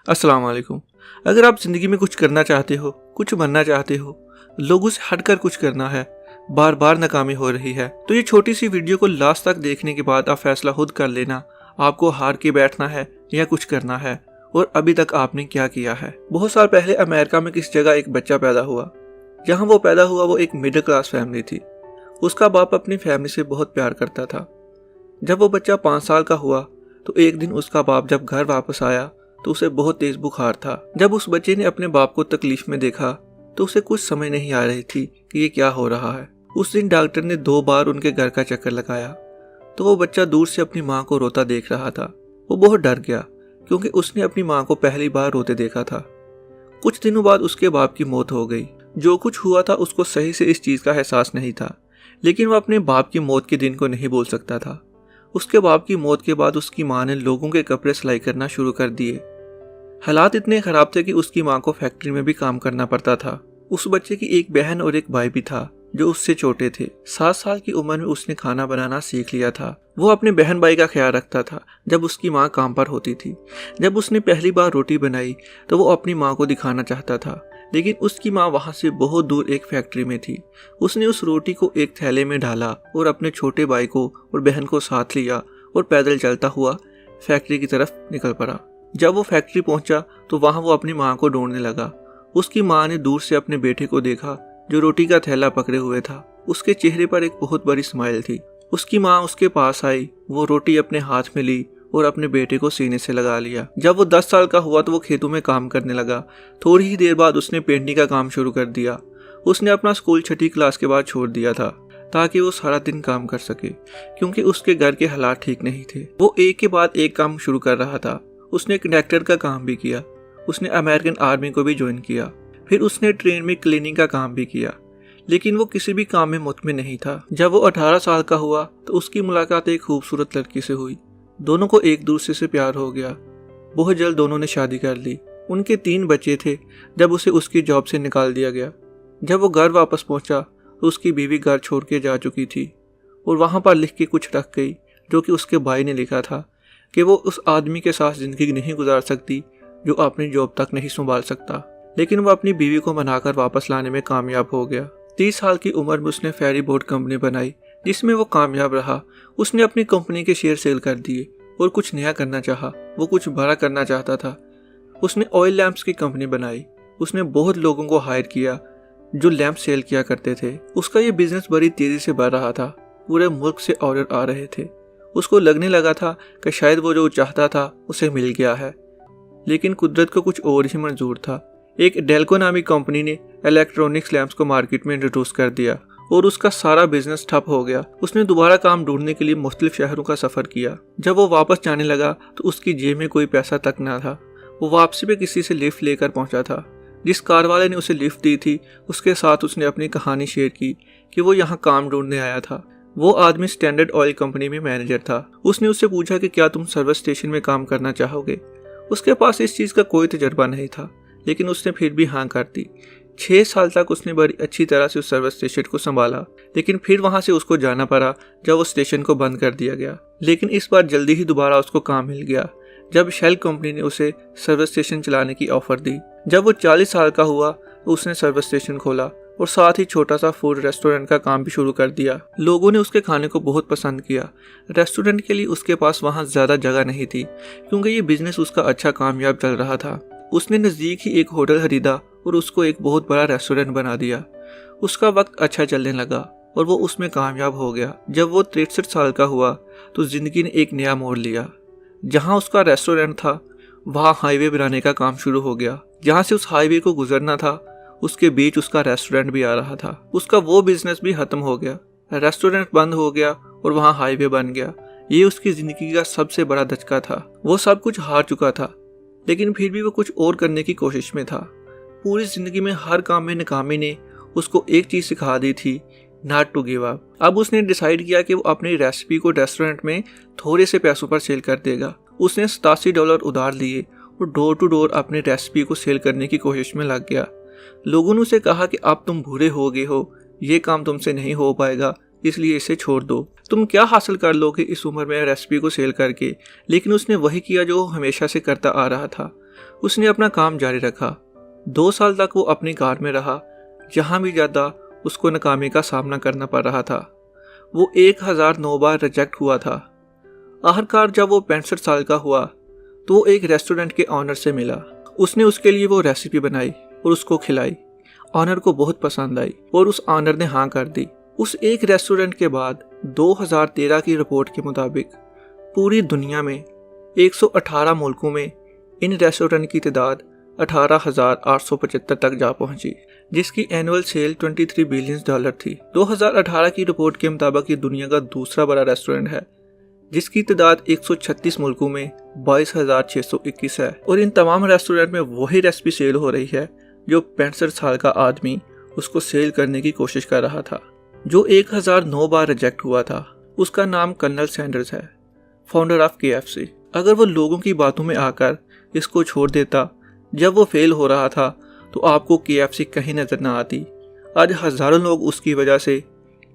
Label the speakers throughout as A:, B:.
A: अस्सलाम वालेकुम। अगर आप ज़िंदगी में कुछ करना चाहते हो, कुछ बनना चाहते हो, लोगों से हटकर कुछ करना है, बार बार नाकामी हो रही है, तो ये छोटी सी वीडियो को लास्ट तक देखने के बाद आप फैसला खुद कर लेना, आपको हार के बैठना है या कुछ करना है और अभी तक आपने क्या किया है। बहुत साल पहले अमेरिका में किस जगह एक बच्चा पैदा हुआ। जहाँ वो पैदा हुआ वो एक मिडिल क्लास फैमिली थी। उसका बाप अपनी फैमिली से बहुत प्यार करता था। जब वो बच्चा 5 साल का हुआ तो एक दिन उसका बाप जब घर वापस आया तो उसे बहुत तेज बुखार था। जब उस बच्चे ने अपने बाप को तकलीफ में देखा तो उसे कुछ समझ नहीं आ रही थी कि ये क्या हो रहा है। उस दिन डॉक्टर ने 2 बार उनके घर का चक्कर लगाया तो वो बच्चा दूर से अपनी माँ को रोता देख रहा था। वो बहुत डर गया क्योंकि उसने अपनी माँ को पहली बार रोते देखा था। कुछ दिनों बाद उसके बाप की मौत हो गई। जो कुछ हुआ था उसको सही से इस चीज़ का एहसास नहीं था, लेकिन वो अपने बाप की मौत के दिन को नहीं भूल सकता था। उसके बाप की मौत के बाद उसकी माँ ने लोगों के कपड़े सिलाई करना शुरू कर दिए। हालात इतने खराब थे कि उसकी माँ को फैक्ट्री में भी काम करना पड़ता था। उस बच्चे की एक बहन और एक भाई भी था जो उससे छोटे थे। 7 साल की उम्र में उसने खाना बनाना सीख लिया था। वो अपने बहन भाई का ख्याल रखता था जब उसकी माँ काम पर होती थी। जब उसने पहली बार रोटी बनाई तो वो अपनी माँ को दिखाना चाहता था, लेकिन उसकी माँ वहाँ से बहुत दूर एक फैक्ट्री में थी। उसने उस रोटी को एक थैले में डाला और अपने छोटे भाई को और बहन को साथ लिया और पैदल चलता हुआ फैक्ट्री की तरफ निकल पड़ा। जब वो फैक्ट्री पहुंचा तो वहाँ वो अपनी माँ को ढूंढने लगा। उसकी माँ ने दूर से अपने बेटे को देखा जो रोटी का थैला पकड़े हुए था। उसके चेहरे पर एक बहुत बड़ी स्माइल थी। उसकी माँ उसके पास आई, वो रोटी अपने हाथ में ली और अपने बेटे को सीने से लगा लिया। जब वो 10 साल का हुआ तो वो खेतों में काम करने लगा। थोड़ी ही देर बाद उसने पेंटिंग का काम शुरू कर दिया। उसने अपना स्कूल 6ठी क्लास के बाद छोड़ दिया था ताकि वो सारा दिन काम कर सके, क्योंकि उसके घर के हालात ठीक नहीं थे। वो एक के बाद एक काम शुरू कर रहा था। उसने कंडक्टर का काम भी किया। उसने अमेरिकन आर्मी को भी ज्वाइन किया। फिर उसने ट्रेन में क्लीनिंग का काम भी किया, लेकिन वो किसी भी काम में मुतमिन नहीं था। जब वो 18 साल का हुआ तो उसकी मुलाकात एक खूबसूरत लड़की से हुई। दोनों को एक दूसरे से प्यार हो गया। बहुत जल्द दोनों ने शादी कर ली। उनके 3 बच्चे थे जब उसे उसकी जॉब से निकाल दिया गया। जब वो घर वापस पहुंचा तो उसकी बीवी घर छोड़ के जा चुकी थी और वहां पर लिख के कुछ रख गई, जो कि उसके भाई ने लिखा था कि वो उस आदमी के साथ जिंदगी नहीं गुजार सकती जो अपनी जॉब तक नहीं संभाल सकता। लेकिन वो अपनी बीवी को मनाकर वापस लाने में कामयाब हो गया। 30 साल की उम्र में उसने फेरी बोट कंपनी बनाई जिसमें वो कामयाब रहा। उसने अपनी कंपनी के शेयर सेल कर दिए और कुछ नया करना चाहा। वो कुछ बड़ा करना चाहता था। उसने ऑयल लैंप्स की कंपनी बनाई। उसने बहुत लोगों को हायर किया जो लैंप सेल किया करते थे। उसका ये बिजनेस बड़ी तेजी से बढ़ रहा था। पूरे मुल्क से ऑर्डर आ रहे थे। उसको लगने लगा था कि शायद वो जो चाहता था उसे मिल गया है, लेकिन कुदरत को कुछ और ही मंजूर था। एक डेल्को नामी कंपनी ने इलेक्ट्रॉनिक्स लैंप्स को मार्केट में इंट्रोड्यूस कर दिया और उसका सारा बिजनेस ठप हो गया। उसने दोबारा काम ढूंढने के लिए मुख्तलिफ शहरों का सफर किया। जब वो वापस जाने लगा तो उसकी जेब में कोई पैसा तक ना था। वो वापसी पे किसी से लिफ्ट लेकर पहुंचा था। जिस कार वाले ने उसे लिफ्ट दी थी उसके साथ उसने अपनी कहानी शेयर की कि वो यहाँ काम ढूंढने आया था। वो आदमी स्टैंडर्ड ऑयल कंपनी में मैनेजर था। उसने उससे पूछा कि क्या तुम सर्विस स्टेशन में काम करना चाहोगे। उसके पास इस चीज़ का कोई तजर्बा नहीं था, लेकिन उसने फिर भी हाँ कर दी। 6 साल तक उसने बड़ी अच्छी तरह से उस सर्विस स्टेशन को संभाला, लेकिन फिर वहां से उसको जाना पड़ा जब उस स्टेशन को बंद कर दिया गया। लेकिन इस बार जल्दी ही दोबारा उसको काम मिल गया जब शेल कंपनी ने उसे सर्विस स्टेशन चलाने की ऑफर दी। जब वो 40 साल का हुआ तो उसने सर्विस स्टेशन खोला और साथ ही छोटा सा फूड रेस्टोरेंट का काम भी शुरू कर दिया। लोगों ने उसके खाने को बहुत पसंद किया। रेस्टोरेंट के लिए उसके पास वहाँ ज़्यादा जगह नहीं थी क्योंकि ये बिजनेस उसका अच्छा कामयाब चल रहा था। उसने नज़दीक ही एक होटल खरीदा और उसको एक बहुत बड़ा रेस्टोरेंट बना दिया। उसका वक्त अच्छा चलने लगा और वो उसमें कामयाब हो गया। जब वो 63 साल का हुआ तो ज़िंदगी ने एक नया मोड़ लिया। जहाँ उसका रेस्टोरेंट था वहाँ हाईवे बनाने का काम शुरू हो गया। जहाँ से उस हाईवे को गुजरना था उसके बीच उसका रेस्टोरेंट भी आ रहा था। उसका वो बिजनेस भी खत्म हो गया। रेस्टोरेंट बंद हो गया और वहाँ हाईवे बन गया। ये उसकी ज़िंदगी का सबसे बड़ा धचका था। वो सब कुछ हार चुका था, लेकिन फिर भी वो कुछ और करने की कोशिश में था। पूरी जिंदगी में हर काम में नाकामी ने उसको एक चीज सिखा दी थी, नॉट टू गिव अप। अब उसने डिसाइड किया कि वो अपनी रेसिपी को रेस्टोरेंट में थोड़े से पैसों पर सेल कर देगा। उसने $87 उधार लिए और डोर टू डोर अपनी रेसिपी को सेल करने की कोशिश में लग गया। लोगों ने उसे कहा कि अब तुम बूढ़े हो गए हो, ये काम तुमसे नहीं हो पाएगा, इसलिए इसे छोड़ दो। तुम क्या हासिल कर लोगे इस उम्र में रेसिपी को सेल करके। लेकिन उसने वही किया जो वो हमेशा से करता आ रहा था। उसने अपना काम जारी रखा। 2 साल तक वो अपनी कार में रहा। जहाँ भी जाता उसको नाकामी का सामना करना पड़ रहा था। वो 1009 बार रिजेक्ट हुआ था। आखिरकार जब वो 65 साल का हुआ तो वो एक रेस्टोरेंट के ऑनर से मिला। उसने उसके लिए वो रेसिपी बनाई और उसको खिलाई। ऑनर को बहुत पसंद आई और उस ऑनर ने हाँ कर दी। उस एक रेस्टोरेंट के बाद 2013 की रिपोर्ट के मुताबिक पूरी दुनिया में 118 मुल्कों में इन रेस्टोरेंट की तादाद 18,875 तक जा पहुंची, जिसकी एनुअल सेल $23 बिलियन थी। 2018 की रिपोर्ट के मुताबिक ये दुनिया का दूसरा बड़ा रेस्टोरेंट है, जिसकी तादाद 136 मुल्कों में 22,621 है। और इन तमाम रेस्टोरेंट में वही रेसिपी सेल हो रही है जो 65 साल का आदमी उसको सेल करने की कोशिश कर रहा था, जो 1009 बार रिजेक्ट हुआ था। उसका नाम कर्नल सैंडर्स है, फाउंडर ऑफ KFC। अगर वो लोगों की बातों में आकर इसको छोड़ देता जब वो फेल हो रहा था तो आपको KFC कहीं नजर ना आती। आज हजारों लोग उसकी वजह से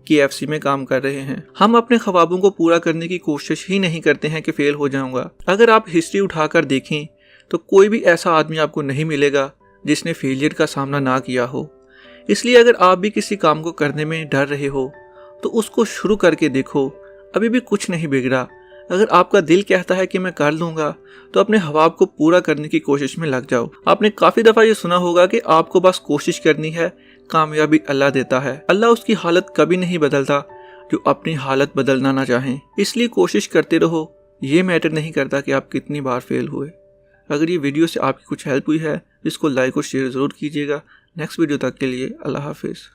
A: KFC में काम कर रहे हैं। हम अपने ख्वाबों को पूरा करने की कोशिश ही नहीं करते हैं कि फेल हो जाऊंगा। अगर आप हिस्ट्री उठाकर देखें तो कोई भी ऐसा आदमी आपको नहीं मिलेगा जिसने फेलियर का सामना ना किया हो। इसलिए अगर आप भी किसी काम को करने में डर रहे हो तो उसको शुरू करके देखो, अभी भी कुछ नहीं बिगड़ा। अगर आपका दिल कहता है कि मैं कर लूंगा तो अपने ख्वाब को पूरा करने की कोशिश में लग जाओ। आपने काफी दफा ये सुना होगा कि आपको बस कोशिश करनी है, कामयाबी अल्लाह देता है। अल्लाह उसकी हालत कभी नहीं बदलता जो अपनी हालत बदलना ना चाहें। इसलिए कोशिश करते रहो। ये मैटर नहीं करता कि आप कितनी बार फेल हुए। अगर ये वीडियो से आपकी कुछ हेल्प हुई है, इसको लाइक और शेयर जरूर कीजिएगा। नेक्स्ट वीडियो तक के लिए अल्लाह हाफिज।